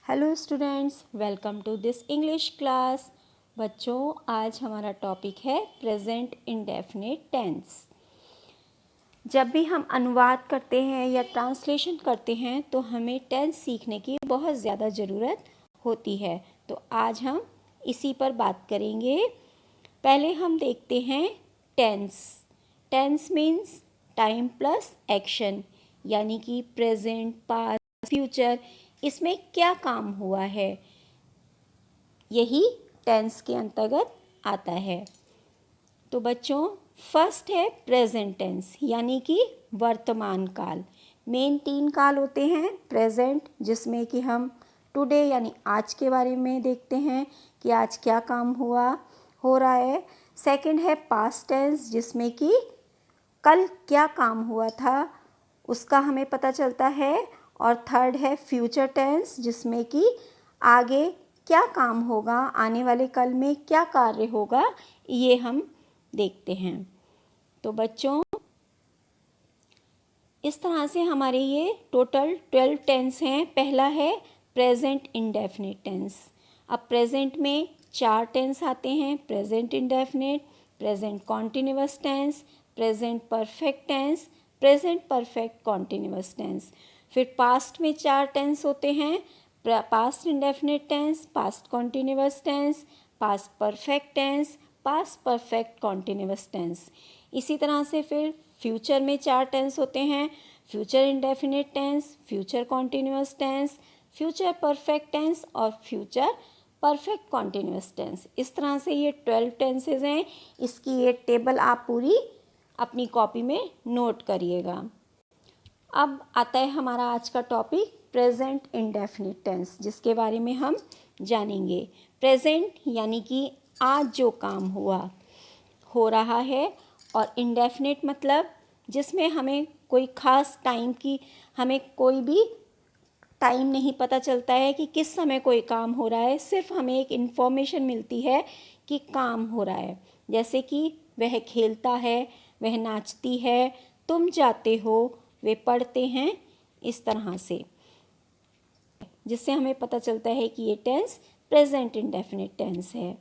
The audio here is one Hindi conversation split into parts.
Hello students, welcome to this English class. बच्चों, आज हमारा टॉपिक है प्रेजेंट इंडेफिनिट टेंस। जब भी हम अनुवाद करते हैं या ट्रांसलेशन करते हैं तो हमें टेंस सीखने की बहुत ज़्यादा ज़रूरत होती है। तो आज हम इसी पर बात करेंगे। पहले हम देखते हैं tense. Tense means time plus action, यानी कि प्रेजेंट, पास्ट, फ्यूचर, इसमें क्या काम हुआ है, यही टेंस के अंतर्गत आता है। तो बच्चों, फर्स्ट है प्रेजेंट टेंस, यानी कि वर्तमान काल। मेन 3 काल होते हैं। प्रेजेंट, जिसमें कि हम टुडे यानी आज के बारे में देखते हैं कि आज क्या काम हो रहा है। सेकंड है पास्ट टेंस, जिसमें कि कल क्या काम हुआ था उसका हमें पता चलता है। और थर्ड है फ्यूचर टेंस, जिसमें कि आगे क्या काम होगा, आने वाले कल में क्या कार्य होगा, ये हम देखते हैं। तो बच्चों, इस तरह से हमारे ये टोटल 12 टेंस हैं। पहला है प्रेजेंट इंडेफिनिट टेंस। अब प्रेजेंट में 4 टेंस आते हैं: present indefinite, present continuous tense, present perfect tense, present perfect continuous tense. फिर पास्ट में 4 टेंस होते हैं: past indefinite tense, past continuous tense, past perfect tense, past perfect continuous tense. इसी तरह से फिर फ्यूचर में 4 टेंस होते हैं: future indefinite tense, future continuous tense, future perfect tense और फ्यूचर परफेक्ट कॉन्टिन्यूअस टेंस। इस तरह से ये 12 टेंसेज हैं। इसकी ये टेबल आप पूरी अपनी कॉपी में नोट करिएगा। अब आता है हमारा आज का टॉपिक प्रेजेंट इंडेफिनिट टेंस, जिसके बारे में हम जानेंगे। प्रेजेंट यानी कि आज जो काम हो रहा है, और इंडेफिनिट मतलब जिसमें हमें कोई ख़ास टाइम की, हमें कोई भी टाइम नहीं पता चलता है कि किस समय कोई काम हो रहा है। सिर्फ हमें एक इन्फॉर्मेशन मिलती है कि काम हो रहा है। जैसे कि वह खेलता है, वह नाचती है, तुम जाते हो, वे पढ़ते हैं, इस तरह से, जिससे हमें पता चलता है कि ये टेंस प्रेजेंट इंडेफिनिट टेंस है।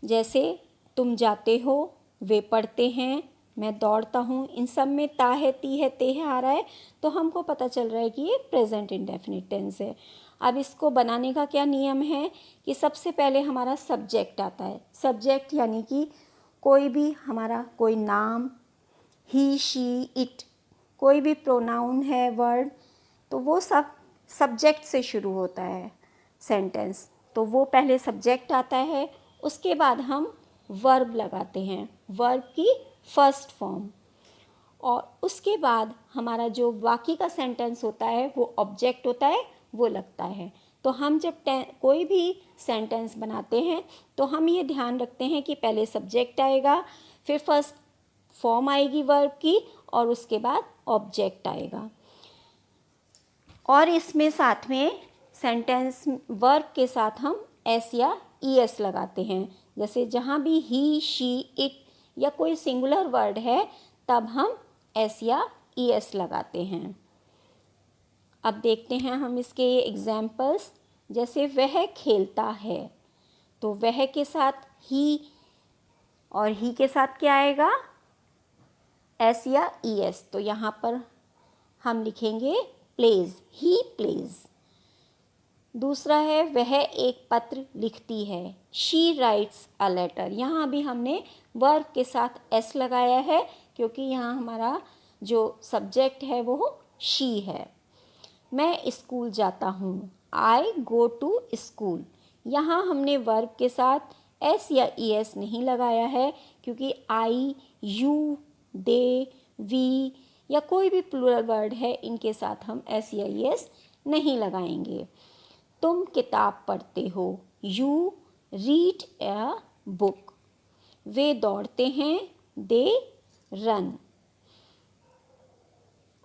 जैसे तुम जाते हो, वे पढ़ते हैं, मैं दौड़ता हूँ, इन सब में ता है, ती है, ते है आ रहा है, तो हमको पता चल रहा है कि ये प्रेजेंट इंडेफिनिट टेंस है। अब इसको बनाने का क्या नियम है कि सबसे पहले हमारा सब्जेक्ट आता है। सब्जेक्ट यानी कि कोई भी हमारा कोई नाम, ही, शी, इट, कोई भी प्रोनाउन है, वर्ड, तो वो सब सब्जेक्ट से शुरू होता है सेंटेंस। तो वो पहले सब्जेक्ट आता है, उसके बाद हम वर्ब लगाते हैं, वर्ब की फर्स्ट फॉर्म, और उसके बाद हमारा जो बाकी का सेंटेंस होता है वो ऑब्जेक्ट होता है, वो लगता है। तो हम जब कोई भी सेंटेंस बनाते हैं तो हम ये ध्यान रखते हैं कि पहले सब्जेक्ट आएगा, फिर फर्स्ट फॉर्म आएगी वर्ब की, और उसके बाद ऑब्जेक्ट आएगा। और इसमें साथ में सेंटेंस वर्ब के साथ हम एस या ई एस लगाते हैं। जैसे जहाँ भी ही, शी, इट या कोई सिंगुलर वर्ड है, तब हम एस या ई एस लगाते हैं। अब देखते हैं हम इसके एग्जाम्पल्स। जैसे वह खेलता है, तो वह के साथ ही, और ही के साथ क्या आएगा, एस या ई एस। तो यहाँ पर हम लिखेंगे प्लेज, ही प्लेज। दूसरा है वह एक पत्र लिखती है, शी राइट्स अ लेटर। यहाँ भी हमने वर्ब के साथ एस लगाया है, क्योंकि यहाँ हमारा जो सब्जेक्ट है वो शी है। मैं स्कूल जाता हूँ, आई गो टू स्कूल। यहाँ हमने वर्ब के साथ एस या ई एस नहीं लगाया है, क्योंकि आई, यू, दे, वी या कोई भी प्लूरल वर्ड है, इनके साथ हम एस या ई एस नहीं लगाएंगे। तुम किताब पढ़ते हो, यू रीड अ बुक। वे दौड़ते हैं, दे रन।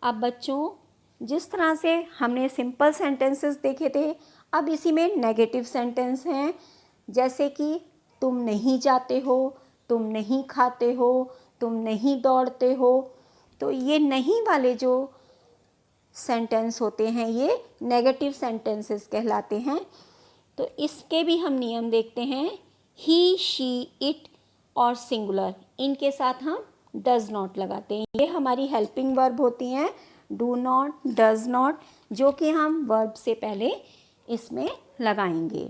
अब बच्चों, जिस तरह से हमने सिंपल सेंटेंसेस देखे थे, अब इसी में नेगेटिव सेंटेंस हैं। जैसे कि तुम नहीं जाते हो, तुम नहीं खाते हो, तुम नहीं दौड़ते हो। तो ये नहीं वाले जो सेंटेंस होते हैं, ये नेगेटिव सेंटेंसेस कहलाते हैं। तो इसके भी हम नियम देखते हैं। ही, शी, इट और सिंगुलर, इनके साथ हम डज नॉट लगाते हैं। ये हमारी हेल्पिंग वर्ब होती हैं, डू नॉट, डज नॉट, जो कि हम वर्ब से पहले इसमें लगाएंगे।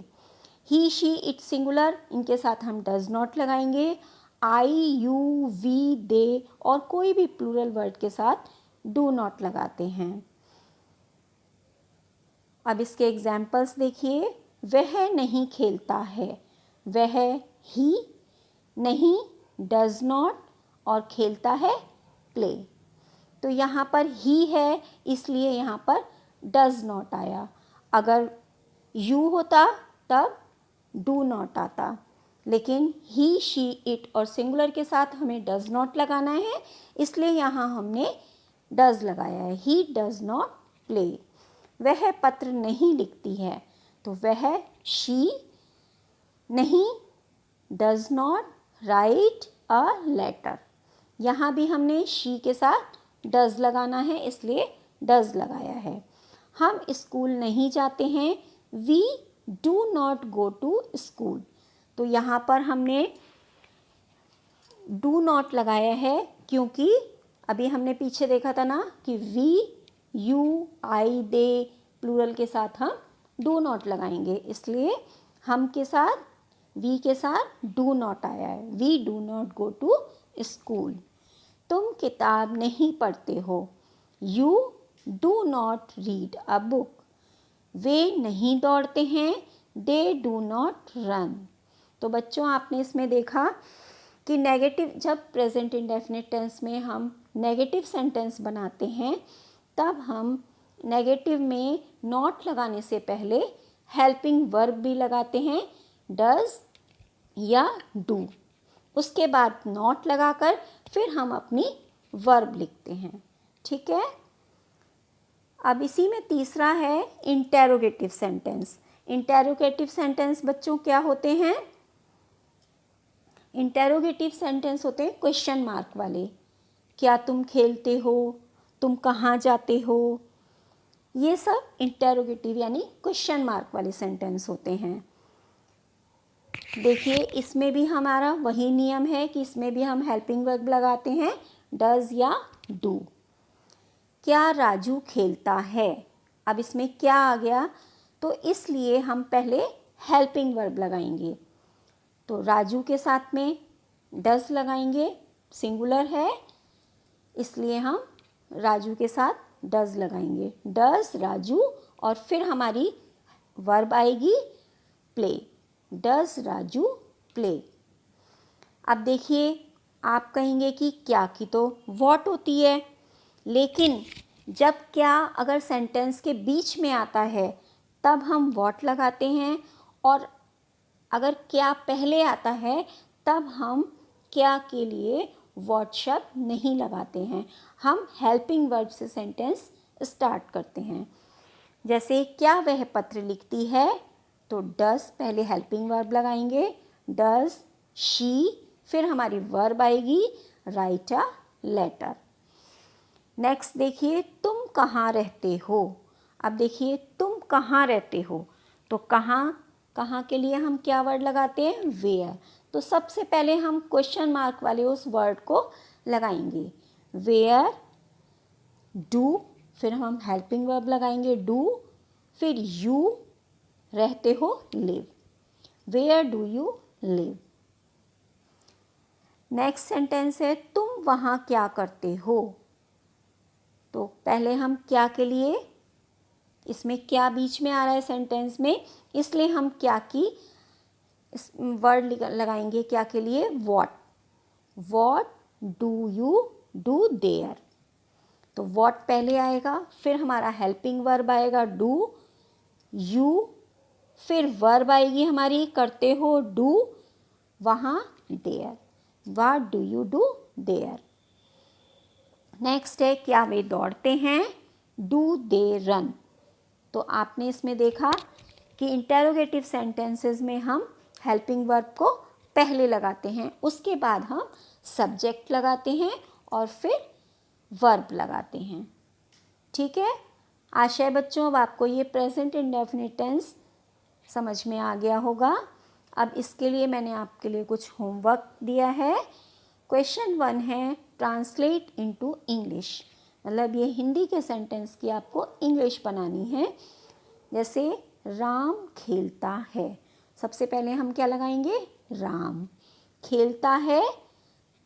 ही, शी, इट सिंगुलर, इनके साथ हम डज नॉट लगाएंगे। आई, यू, वी, दे और कोई भी प्लूरल वर्ड के साथ डू नॉट लगाते हैं। अब इसके एग्जाम्पल्स देखिए। वह नहीं खेलता है, वह ही, नहीं डज नॉट और खेलता है प्ले। तो यहाँ पर ही है इसलिए यहाँ पर डज नॉट आया। अगर यू होता तब डू नॉट आता, लेकिन ही, शी, इट और सिंगुलर के साथ हमें डज नॉट लगाना है, इसलिए यहाँ हमने डज लगाया है। He does not play. वह पत्र नहीं लिखती है, तो वह, शी, नहीं does not write a letter. यहाँ भी हमने शी के साथ डज लगाना है, इसलिए डज लगाया है। हम स्कूल नहीं जाते हैं, we do not go to school. तो यहाँ पर हमने डू नॉट लगाया है, क्योंकि अभी हमने पीछे देखा था ना कि we, you, I, they plural के साथ हम डू नॉट लगाएंगे, इसलिए हम के साथ, वी के साथ डू नॉट आया है। We do not go to school. तुम किताब नहीं पढ़ते हो, you do not read a book. वे नहीं दौड़ते हैं, दे डू नॉट रन। तो बच्चों, आपने इसमें देखा कि नेगेटिव, जब प्रेजेंट इंडेफिनिट टेंस में हम नेगेटिव सेंटेंस बनाते हैं, तब हम नेगेटिव में नॉट लगाने से पहले हेल्पिंग वर्ब भी लगाते हैं, डज या डू। उसके बाद नॉट लगाकर फिर हम अपनी वर्ब लिखते हैं। ठीक है। अब इसी में तीसरा है इंटेरोगेटिव सेंटेंस। इंटेरोगेटिव सेंटेंस बच्चों क्या होते हैं? इंटेरोगेटिव सेंटेंस होते हैं क्वेश्चन मार्क वाले। क्या तुम खेलते हो, तुम कहाँ जाते हो, ये सब इंटेरोगेटिव यानी क्वेश्चन मार्क वाले सेंटेंस होते हैं। देखिए, इसमें भी हमारा वही नियम है कि इसमें भी हम हेल्पिंग वर्ब लगाते हैं, डज या डू। क्या राजू खेलता है? अब इसमें क्या आ गया, तो इसलिए हम पहले हेल्पिंग वर्ब लगाएंगे। तो राजू के साथ में डज लगाएंगे, सिंगुलर है इसलिए हम राजू के साथ डज लगाएंगे, डज राजू, और फिर हमारी वर्ब आएगी प्ले, डज राजू प्ले। अब देखिए, आप कहेंगे कि क्या की तो व्हाट होती है, लेकिन जब क्या अगर सेंटेंस के बीच में आता है तब हम व्हाट लगाते हैं, और अगर क्या पहले आता है तब हम क्या के लिए व्हाट शब्द नहीं लगाते हैं, हम हेल्पिंग वर्ब से सेंटेंस स्टार्ट करते हैं। जैसे क्या वह पत्र लिखती है, तो डज पहले हेल्पिंग वर्ब लगाएंगे, डज शी, फिर हमारी वर्ब आएगी राइट अ लेटर। नेक्स्ट देखिए, तुम कहाँ रहते हो। अब देखिए, तुम कहाँ रहते हो, तो कहाँ के लिए हम क्या वर्ड लगाते हैं, वेयर। तो सबसे पहले हम क्वेश्चन मार्क वाले उस वर्ड को लगाएंगे, वेयर, डू, फिर हम हेल्पिंग वर्ब लगाएंगे डू, फिर यू रहते हो live, where do you live. Next sentence है तुम वहाँ क्या करते हो। तो पहले हम क्या के लिए, इसमें क्या बीच में आ रहा है सेंटेंस में, इसलिए हम क्या की वर्ड लगाएंगे क्या के लिए, what, what do you do there. तो व्हाट पहले आएगा, फिर हमारा हेल्पिंग वर्ब आएगा डू, यू, फिर वर्ब आएगी हमारी करते हो डू, वहाँ there, what do you do there. Next है क्या वे दौड़ते हैं, डू दे रन। तो आपने इसमें देखा कि इंटेरोगेटिव सेंटेंसेस में हम हेल्पिंग वर्ब को पहले लगाते हैं, उसके बाद हम सब्जेक्ट लगाते हैं और फिर वर्ब लगाते हैं। ठीक है। आशा है बच्चों अब आपको ये प्रेजेंट इंडेफिनिट टेंस समझ में आ गया होगा। अब इसके लिए मैंने आपके लिए कुछ होमवर्क दिया है। क्वेश्चन 1 है ट्रांसलेट इनटू इंग्लिश, मतलब ये हिंदी के सेंटेंस की आपको इंग्लिश बनानी है। जैसे राम खेलता है, सबसे पहले हम क्या लगाएंगे, राम। खेलता है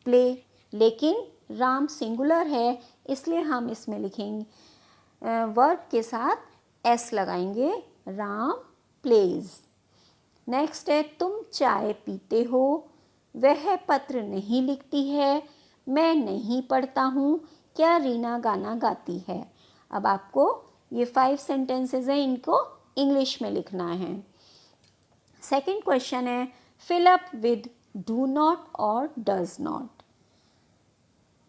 प्ले, लेकिन राम सिंगुलर है इसलिए हम इसमें लिखेंगे वर्ब के साथ एस लगाएंगे, राम प्लेज। नेक्स्ट है तुम चाय पीते हो, वह पत्र नहीं लिखती है, मैं नहीं पढ़ता हूँ, क्या रीना गाना गाती है। अब आपको ये 5 सेंटेंसेस हैं, इनको इंग्लिश में लिखना है। सेकंड क्वेश्चन है fill up with do not और does not.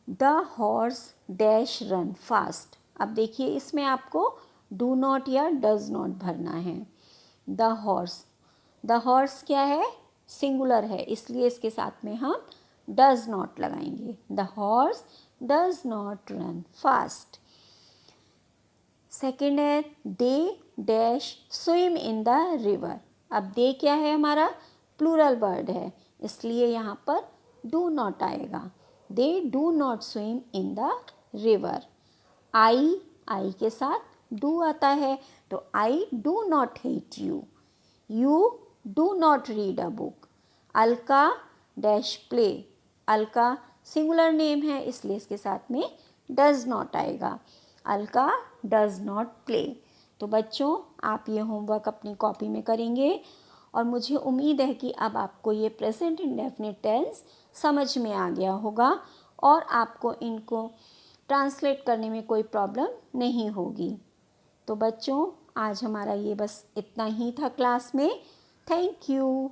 The horse dash run fast. अब देखिए इसमें आपको डू नॉट या डज नॉट भरना है। द हॉर्स क्या है, सिंगुलर है, इसलिए इसके साथ में हम डज नॉट लगाएंगे। The horse does not run fast. Second है they dash swim in the river. अब दे क्या है, हमारा प्लूरल वर्ड है, इसलिए यहाँ पर डू नॉट आएगा। They do not swim in the river. I के साथ डू आता है, तो I do not hate you. You do not read a book. Alka dash play. Alka singular name है इसलिए इसके साथ में डज नॉट आएगा। Alka does not play. तो बच्चों आप ये होमवर्क अपनी कॉपी में करेंगे और मुझे उम्मीद है कि अब आपको ये प्रेजेंट इंडेफिनिट टेंस समझ में आ गया होगा और आपको इनको ट्रांसलेट करने में कोई प्रॉब्लम नहीं होगी। तो बच्चों आज हमारा ये बस इतना ही था क्लास में। Thank you.